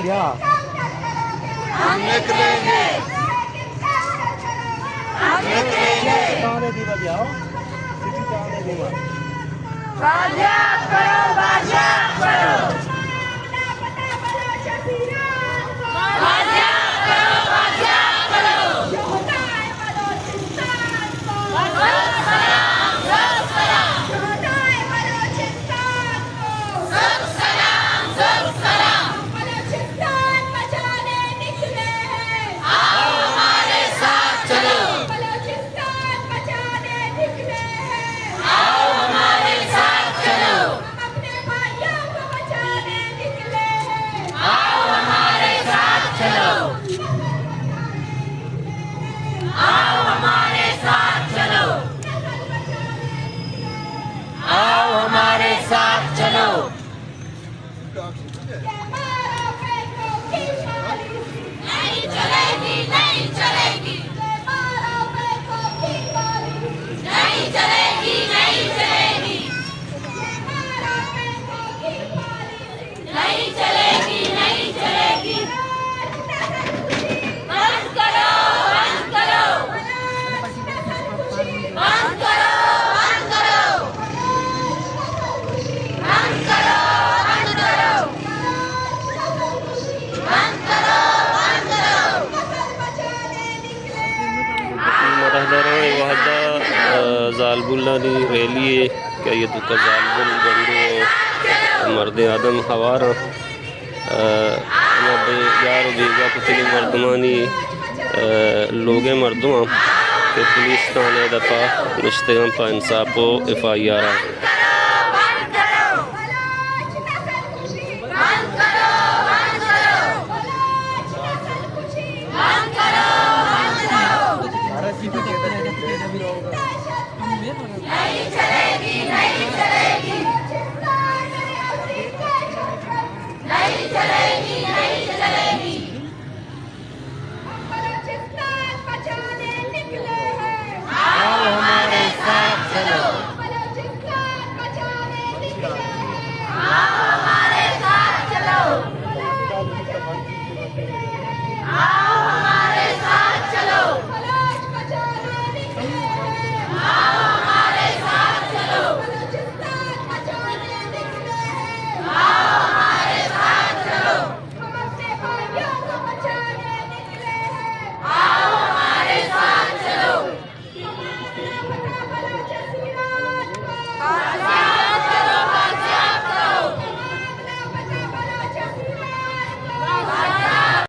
संध्या निकलेंगे ताने दीवा जाओ सिटी ताने दीवा बाजा करो बाजा करो बाजा करो बाजा करो ज़ालबुल्ला दी रैली है क्या ये तो ज़ालबुल गंडो मर्द आदम हवार यार बेगा पुतली मर्दमानी लोगे मर्दमा के पुलिस थाने दफा निश्तगम पा इंसाफो FIR